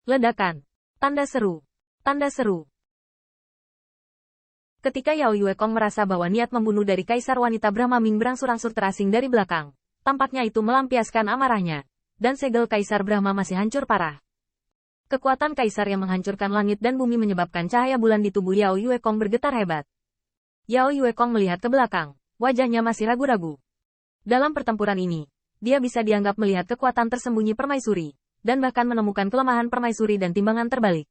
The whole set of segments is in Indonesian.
Ledakan. Tanda seru. Tanda seru. Ketika Yao Yuekong merasa bahwa niat membunuh dari Kaisar Wanita Brahma Ming berangsur-angsur terasing dari belakang, tampaknya itu melampiaskan amarahnya, dan segel Kaisar Brahma masih hancur parah. Kekuatan Kaisar yang menghancurkan langit dan bumi menyebabkan cahaya bulan di tubuh Yao Yuekong bergetar hebat. Yao Yuekong melihat ke belakang, wajahnya masih ragu-ragu. Dalam pertempuran ini, dia bisa dianggap melihat kekuatan tersembunyi permaisuri, dan bahkan menemukan kelemahan permaisuri dan timbangan terbalik.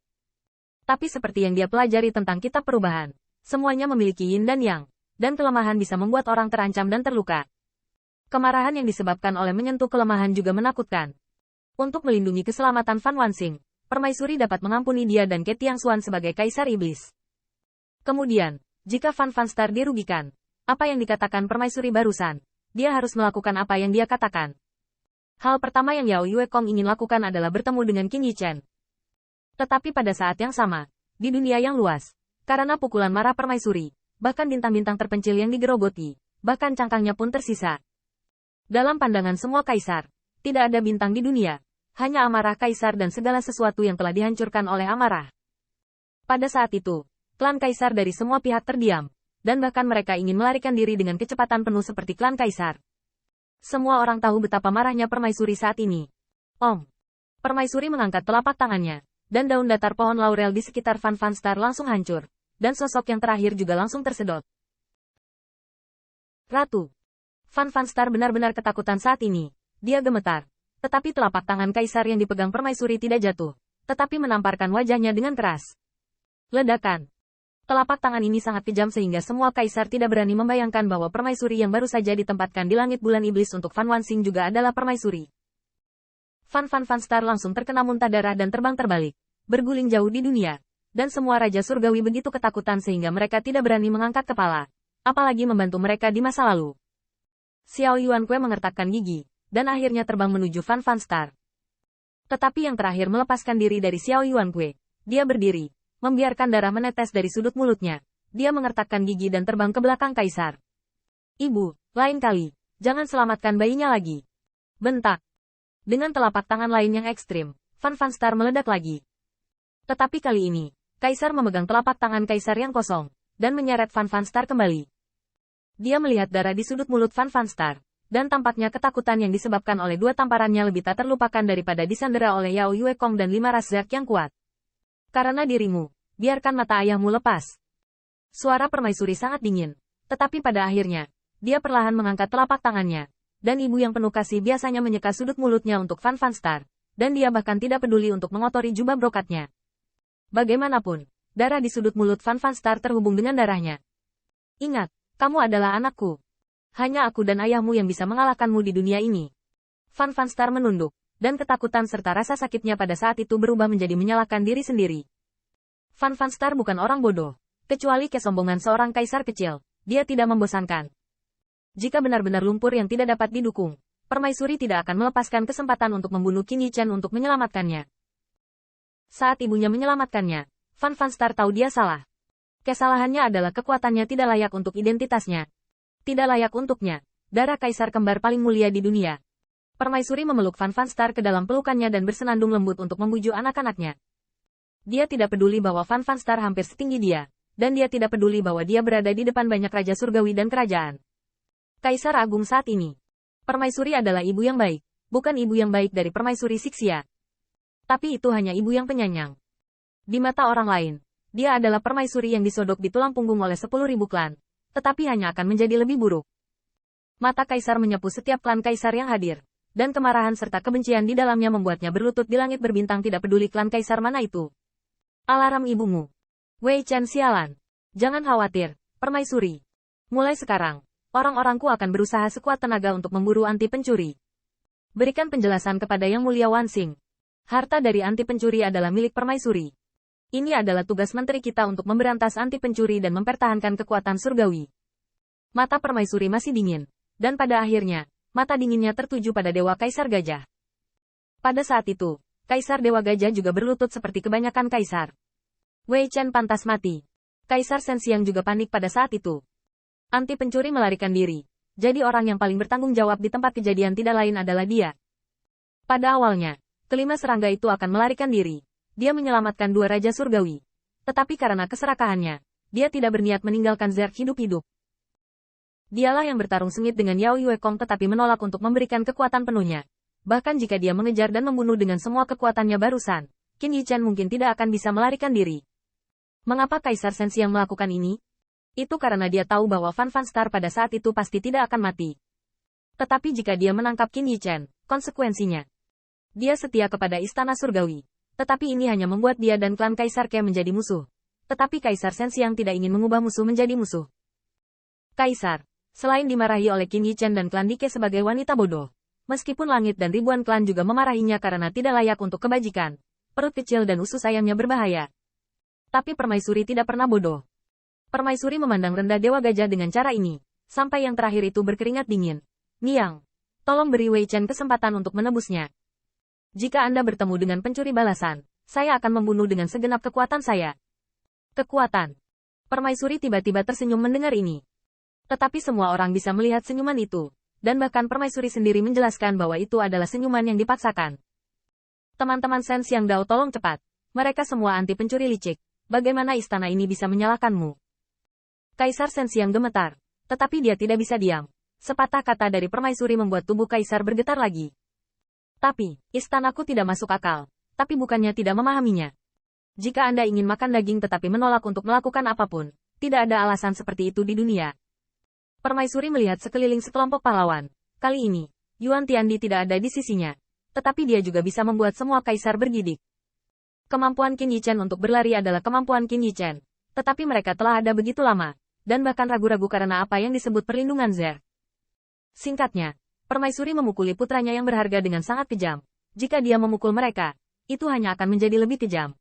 Tapi seperti yang dia pelajari tentang kitab perubahan, semuanya memiliki yin dan yang, dan kelemahan bisa membuat orang terancam dan terluka. Kemarahan yang disebabkan oleh menyentuh kelemahan juga menakutkan. Untuk melindungi keselamatan Fan Wanxing, permaisuri dapat mengampuni dia dan Ke Tiangshuan sebagai Kaisar Iblis. Kemudian, jika Fan Fanstar dirugikan, apa yang dikatakan permaisuri barusan, dia harus melakukan apa yang dia katakan. Hal pertama yang Yao Yuekong ingin lakukan adalah bertemu dengan Qin Yichen. Tetapi pada saat yang sama, di dunia yang luas, karena pukulan marah permaisuri, bahkan bintang-bintang terpencil yang digerogoti, bahkan cangkangnya pun tersisa. Dalam pandangan semua kaisar, tidak ada bintang di dunia, hanya amarah kaisar dan segala sesuatu yang telah dihancurkan oleh amarah. Pada saat itu, klan kaisar dari semua pihak terdiam, dan bahkan mereka ingin melarikan diri dengan kecepatan penuh seperti klan kaisar. Semua orang tahu betapa marahnya permaisuri saat ini. Om. Permaisuri mengangkat telapak tangannya, dan daun datar pohon laurel di sekitar Fan Fanstar langsung hancur, dan sosok yang terakhir juga langsung tersedot. Ratu. Fan Fanstar benar-benar ketakutan saat ini. Dia gemetar. Tetapi telapak tangan kaisar yang dipegang permaisuri tidak jatuh, tetapi menamparkan wajahnya dengan keras. Ledakan. Telapak tangan ini sangat kejam sehingga semua kaisar tidak berani membayangkan bahwa permaisuri yang baru saja ditempatkan di langit bulan iblis untuk Fan Wanxing juga adalah permaisuri. Fan Fanstar langsung terkena muntah darah dan terbang terbalik, berguling jauh di dunia, dan semua raja surgawi begitu ketakutan sehingga mereka tidak berani mengangkat kepala, apalagi membantu mereka di masa lalu. Xiao Yuankui mengertakkan gigi, dan akhirnya terbang menuju Fan Fanstar. Tetapi yang terakhir melepaskan diri dari Xiao Yuankui, dia berdiri, membiarkan darah menetes dari sudut mulutnya, dia mengertakkan gigi dan terbang ke belakang kaisar. Ibu, lain kali, jangan selamatkan bayinya lagi. Bentak. Dengan telapak tangan lain yang ekstrim, Fan Fanstar meledak lagi. Tetapi kali ini, kaisar memegang telapak tangan kaisar yang kosong, dan menyeret Fan Fanstar kembali. Dia melihat darah di sudut mulut Fan Fanstar, dan tampaknya ketakutan yang disebabkan oleh dua tamparannya lebih tak terlupakan daripada disandera oleh Yao Yuekong dan 5 ras zak yang kuat. Karena dirimu, biarkan mata ayahmu lepas. Suara permaisuri sangat dingin, tetapi pada akhirnya, dia perlahan mengangkat telapak tangannya, dan ibu yang penuh kasih biasanya menyeka sudut mulutnya untuk Fan Fanstar, dan dia bahkan tidak peduli untuk mengotori jubah brokatnya. Bagaimanapun, darah di sudut mulut Fan Fanstar terhubung dengan darahnya. Ingat, kamu adalah anakku. Hanya aku dan ayahmu yang bisa mengalahkanmu di dunia ini. Fan Fanstar menunduk, dan ketakutan serta rasa sakitnya pada saat itu berubah menjadi menyalahkan diri sendiri. Fan Fanstar bukan orang bodoh, kecuali kesombongan seorang kaisar kecil, dia tidak membosankan. Jika benar-benar lumpur yang tidak dapat didukung, permaisuri tidak akan melepaskan kesempatan untuk membunuh Qin Yichen untuk menyelamatkannya. Saat ibunya menyelamatkannya, Fan Fanstar tahu dia salah. Kesalahannya adalah kekuatannya tidak layak untuk identitasnya. Tidak layak untuknya, darah kaisar kembar paling mulia di dunia. Permaisuri memeluk Fan Fanstar ke dalam pelukannya dan bersenandung lembut untuk membujuk anak-anaknya. Dia tidak peduli bahwa Fan Fanstar hampir setinggi dia, dan dia tidak peduli bahwa dia berada di depan banyak raja surgawi dan kerajaan. Kaisar Agung saat ini. Permaisuri adalah ibu yang baik, bukan ibu yang baik dari Permaisuri Sixia. Tapi itu hanya ibu yang penyayang. Di mata orang lain, dia adalah permaisuri yang disodok di tulang punggung oleh 10.000 klan, tetapi hanya akan menjadi lebih buruk. Mata kaisar menyapu setiap klan kaisar yang hadir, dan kemarahan serta kebencian di dalamnya membuatnya berlutut di langit berbintang tidak peduli klan kaisar mana itu. Alarm ibumu. Wei Chen sialan. Jangan khawatir, permaisuri. Mulai sekarang, orang-orangku akan berusaha sekuat tenaga untuk memburu anti pencuri. Berikan penjelasan kepada Yang Mulia Wanxing. Harta dari anti pencuri adalah milik permaisuri. Ini adalah tugas menteri kita untuk memberantas anti pencuri dan mempertahankan kekuatan surgawi. Mata permaisuri masih dingin, dan pada akhirnya, mata dinginnya tertuju pada Dewa Kaisar Gajah. Pada saat itu, Kaisar Dewa Gajah juga berlutut seperti kebanyakan kaisar. Wei Chen pantas mati. Kaisar Sensiang juga panik pada saat itu. Anti pencuri melarikan diri. Jadi orang yang paling bertanggung jawab di tempat kejadian tidak lain adalah dia. Pada awalnya, kelima serangga itu akan melarikan diri. dia menyelamatkan dua Raja Surgawi. Tetapi karena keserakahannya, dia tidak berniat meninggalkan Zerg hidup-hidup. Dialah yang bertarung sengit dengan Yao Yuekong tetapi menolak untuk memberikan kekuatan penuhnya. Bahkan jika dia mengejar dan membunuh dengan semua kekuatannya barusan, Qin Yichen mungkin tidak akan bisa melarikan diri. Mengapa Kaisar Shenxiang melakukan ini? Itu karena dia tahu bahwa Fan Fan Star pada saat itu pasti tidak akan mati. Tetapi jika dia menangkap Qin Yichen, konsekuensinya. Dia setia kepada Istana Surgawi. Tetapi ini hanya membuat dia dan klan Kaisar Ke menjadi musuh. Tetapi Kaisar Shenxiang tidak ingin mengubah musuh menjadi musuh. Kaisar, selain dimarahi oleh Qin Yichen dan klan Dike sebagai wanita bodoh, meskipun langit dan ribuan klan juga memarahinya karena tidak layak untuk kebajikan, perut kecil dan usus ayamnya berbahaya. Tapi Permaisuri tidak pernah bodoh. Permaisuri memandang rendah Dewa Gajah dengan cara ini, sampai yang terakhir itu berkeringat dingin. Niang, tolong beri Wei Chen kesempatan untuk menebusnya. Jika Anda bertemu dengan pencuri balasan, saya akan membunuh dengan segenap kekuatan saya. Kekuatan. Permaisuri tiba-tiba tersenyum mendengar ini. Tetapi semua orang bisa melihat senyuman itu, dan bahkan Permaisuri sendiri menjelaskan bahwa itu adalah senyuman yang dipaksakan. Teman-teman Shenxiang Dao, tolong cepat. Mereka semua anti pencuri licik. Bagaimana istana ini bisa menyalahkanmu? Kaisar Shenxiang gemetar, tetapi dia tidak bisa diam. Sepatah kata dari Permaisuri membuat tubuh Kaisar bergetar lagi. Tapi, istanaku tidak masuk akal, tapi bukannya tidak memahaminya. Jika Anda ingin makan daging tetapi menolak untuk melakukan apapun, tidak ada alasan seperti itu di dunia. Permaisuri melihat sekeliling sekelompok pahlawan. Kali ini, Yuan Tiandi tidak ada di sisinya. Tetapi dia juga bisa membuat semua kaisar bergidik. Kemampuan Qin Yichen untuk berlari adalah kemampuan Qin Yichen. Tetapi mereka telah ada begitu lama, dan bahkan ragu-ragu karena apa yang disebut perlindungan Zerg. Singkatnya, Permaisuri memukuli putranya yang berharga dengan sangat kejam. Jika dia memukul mereka, itu hanya akan menjadi lebih kejam.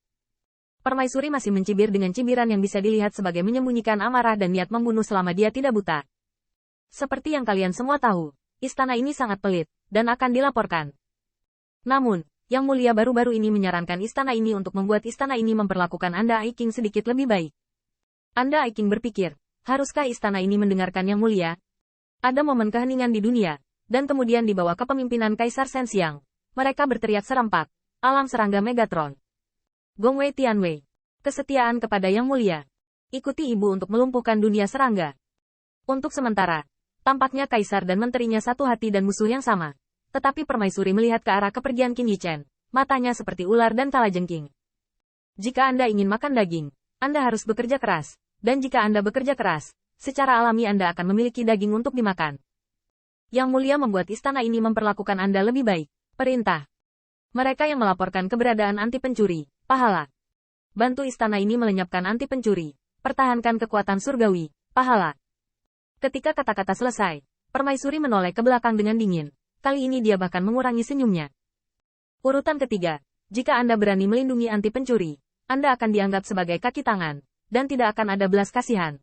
Permaisuri masih mencibir dengan cibiran yang bisa dilihat sebagai menyembunyikan amarah dan niat membunuh selama dia tidak buta. Seperti yang kalian semua tahu, istana ini sangat pelit, dan akan dilaporkan. Namun, Yang Mulia baru-baru ini menyarankan istana ini untuk membuat istana ini memperlakukan Anda Ai King sedikit lebih baik. Anda Ai King berpikir, haruskah istana ini mendengarkan Yang Mulia? Ada momen keheningan di dunia, dan kemudian di bawah kepemimpinan Kaisar Shenxiang, mereka berteriak serempak, alam serangga Megatron. Gongwei Tianwei. Kesetiaan kepada Yang Mulia. Ikuti ibu untuk melumpuhkan dunia serangga. Untuk sementara, tampaknya Kaisar dan menterinya satu hati dan musuh yang sama. Tetapi Permaisuri melihat ke arah kepergian Qin Yichen, matanya seperti ular dan kalajengking. Jika Anda ingin makan daging, Anda harus bekerja keras. Dan jika Anda bekerja keras, secara alami Anda akan memiliki daging untuk dimakan. Yang Mulia membuat istana ini memperlakukan Anda lebih baik. Perintah. Mereka yang melaporkan keberadaan anti pencuri, pahala. Bantu istana ini melenyapkan anti pencuri. Pertahankan kekuatan surgawi, pahala. Ketika kata-kata selesai, Permaisuri menoleh ke belakang dengan dingin. Kali ini dia bahkan mengurangi senyumnya. Urutan ketiga, jika Anda berani melindungi anti pencuri, Anda akan dianggap sebagai kaki tangan, dan tidak akan ada belas kasihan.